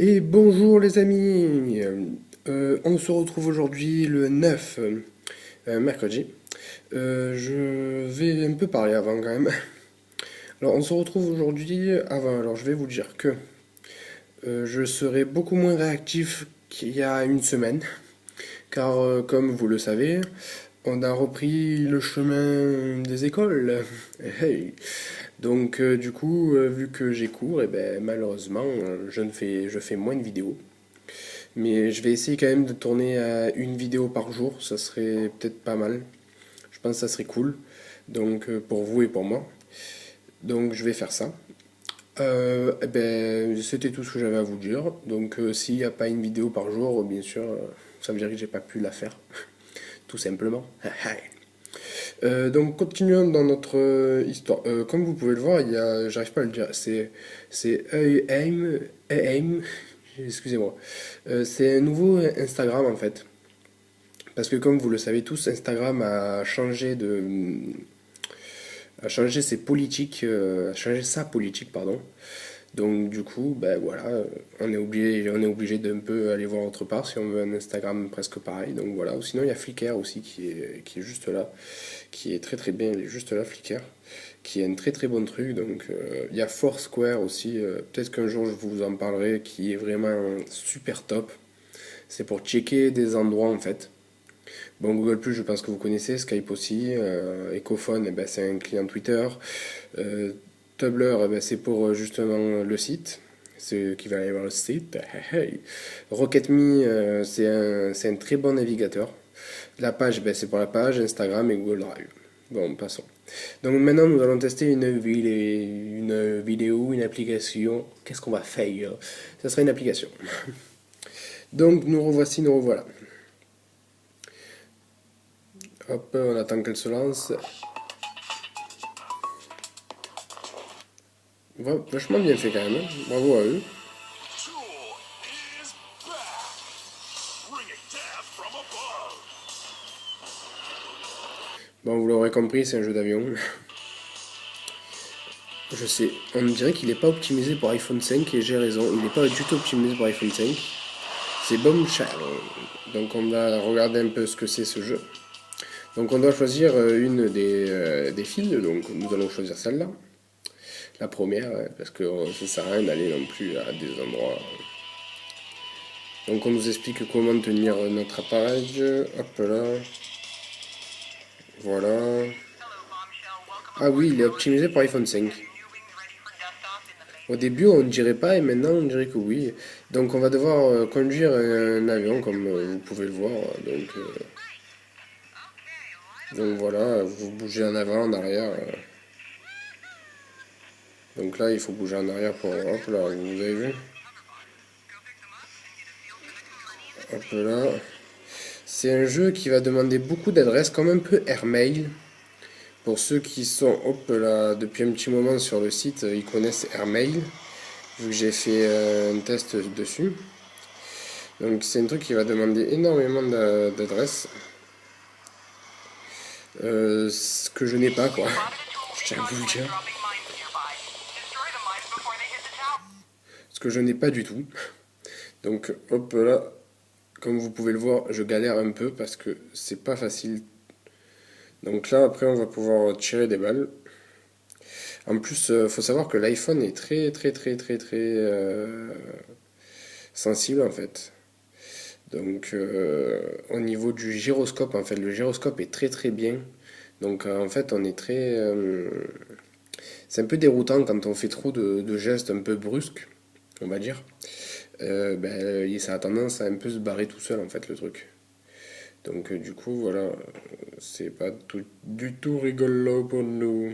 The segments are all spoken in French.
Et bonjour les amis. On se retrouve aujourd'hui le 9, mercredi. Je vais un peu parler avant quand même. Alors on se retrouve aujourd'hui avant. Alors je vais vous dire que je serai beaucoup moins réactif qu'il y a une semaine. Car comme vous le savez, on a repris le chemin des écoles. Hey. Donc du coup, vu que j'ai cours, et ben, malheureusement, je fais moins de vidéos. Mais je vais essayer quand même de tourner à une vidéo par jour, ça serait peut-être pas mal. Je pense que ça serait cool. Donc pour vous et pour moi. Donc je vais faire ça. Eh ben, c'était tout ce que j'avais à vous dire. Donc s'il n'y a pas une vidéo par jour, bien sûr, ça veut dire que j'ai pas pu la faire. Tout simplement. Donc continuons dans notre histoire. Comme vous pouvez le voir, j'arrive pas à le dire, c'est Aim, excusez-moi. C'est un nouveau Instagram en fait. Parce que comme vous le savez tous, Instagram a changé ses politiques, a changé sa politique, pardon. Donc du coup, ben voilà, on est obligé d'un peu aller voir autre part si on veut un Instagram presque pareil. Donc voilà. Ou sinon il y a Flickr aussi qui est juste là, qui est très très bien, il est juste là Flickr, qui est un très très bon truc. Donc il y a Foursquare aussi. Peut-être qu'un jour je vous en parlerai, qui est vraiment super top. C'est pour checker des endroits en fait. Bon, Google Plus, je pense que vous connaissez, Skype aussi, Ecophone, eh ben, c'est un client Twitter, euh, Tumblr, eh ben, c'est pour justement le site, c'est qui va aller voir le site. Hey. Rocket.me, c'est un très bon navigateur. La page, ben, c'est pour la page, Instagram et Google Drive. Bon, passons. Donc maintenant, nous allons tester une vidéo, une application. Qu'est-ce qu'on va faire? Ça sera une application. Donc nous revoici, nous revoilà. Hop, on attend qu'elle se lance. Vachement bien fait quand même, hein. Bravo à eux. Bon, vous l'aurez compris, c'est un jeu d'avion. Je sais, on me dirait qu'il n'est pas optimisé pour iPhone 5 et j'ai raison, il n'est pas du tout optimisé pour iPhone 5. C'est Bombshell. Donc on va regarder un peu ce que c'est ce jeu. Donc on doit choisir une des files, donc nous allons choisir celle-là. La première, parce que ça sert à rien d'aller non plus à des endroits. Donc on nous explique comment tenir notre appareil. Hop là. Voilà. Ah oui, il est optimisé pour iPhone 5. Au début, on ne dirait pas et maintenant, on dirait que oui. Donc, on va devoir conduire un avion, comme vous pouvez le voir. Donc voilà, vous bougez en avant, en arrière. Donc là, il faut bouger en arrière pour... Hop là, vous avez vu? Hop là. C'est un jeu qui va demander beaucoup d'adresses, comme un peu Airmail. Pour ceux qui sont, hop là, depuis un petit moment sur le site, ils connaissent Airmail, vu que j'ai fait un test dessus. Donc c'est un truc qui va demander énormément d'adresses. Ce que je n'ai pas, quoi. Je tiens à vous le dire. Ce que je n'ai pas du tout. Donc, hop là, comme vous pouvez le voir, je galère un peu parce que c'est pas facile. Donc là, après, on va pouvoir tirer des balles. En plus, faut savoir que l'iPhone est très, très, très, très, très sensible en fait. Donc, au niveau du gyroscope, en fait, le gyroscope est très, très bien. Donc, en fait, on est très. C'est un peu déroutant quand on fait trop de gestes un peu brusques, on va dire. Ben, ça a tendance à un peu se barrer tout seul en fait le truc. Donc du coup voilà, c'est pas du tout rigolo pour nous.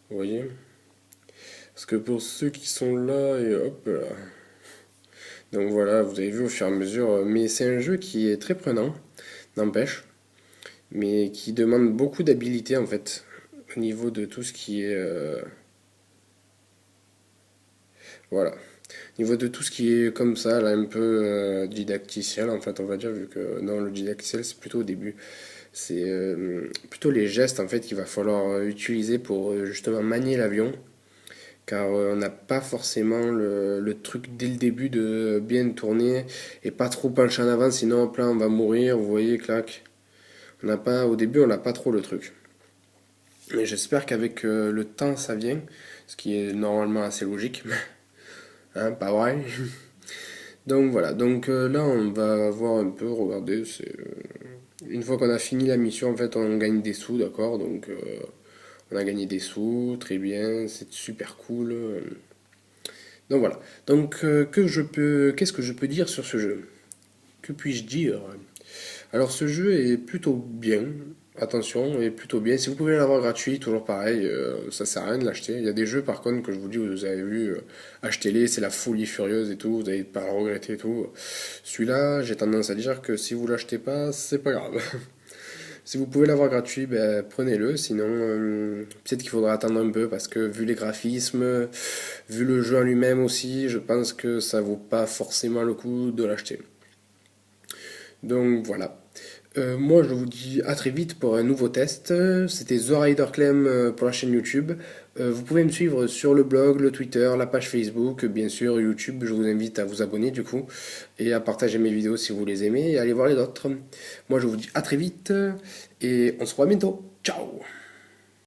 Vous voyez? Parce que pour ceux qui sont là et hop là. Donc voilà, vous avez vu au fur et à mesure. Mais c'est un jeu qui est très prenant, n'empêche. Mais qui demande beaucoup d'habilité en fait. Au niveau de tout ce qui est... voilà. Au niveau de tout ce qui est comme ça, là, un peu didacticiel, en fait, on va dire, vu que non, le didacticiel, c'est plutôt au début. C'est plutôt les gestes, en fait, qu'il va falloir utiliser pour justement manier l'avion. car on n'a pas forcément le truc dès le début de bien tourner et pas trop pencher en avant, sinon hop là on va mourir, vous voyez, clac. On n'a pas, au début on n'a pas trop le truc. Mais j'espère qu'avec le temps ça vient, ce qui est normalement assez logique, hein, pas vrai. Donc voilà, donc là on va voir un peu, regardez, une fois qu'on a fini la mission, en fait on gagne des sous, d'accord, donc on a gagné des sous, très bien, c'est super cool. Donc voilà, donc qu'est-ce que je peux dire sur ce jeu? Que puis-je dire? Alors ce jeu est plutôt bien, attention, est plutôt bien. Si vous pouvez l'avoir gratuit, toujours pareil, ça sert à rien de l'acheter. Il y a des jeux par contre que je vous dis, vous avez vu, achetez-les, c'est la folie furieuse et tout, vous n'allez pas le regretter et tout. Celui-là, j'ai tendance à dire que si vous l'achetez pas, c'est pas grave. Si vous pouvez l'avoir gratuit, ben, prenez-le, sinon peut-être qu'il faudra attendre un peu parce que vu les graphismes, vu le jeu en lui-même aussi, je pense que ça vaut pas forcément le coup de l'acheter. Donc voilà. Moi, je vous dis à très vite pour un nouveau test. C'était The Rider Clem pour la chaîne YouTube. Vous pouvez me suivre sur le blog, le Twitter, la page Facebook, bien sûr, YouTube. Je vous invite à vous abonner du coup et à partager mes vidéos si vous les aimez et à aller voir les autres. Moi, je vous dis à très vite et on se voit bientôt. Ciao!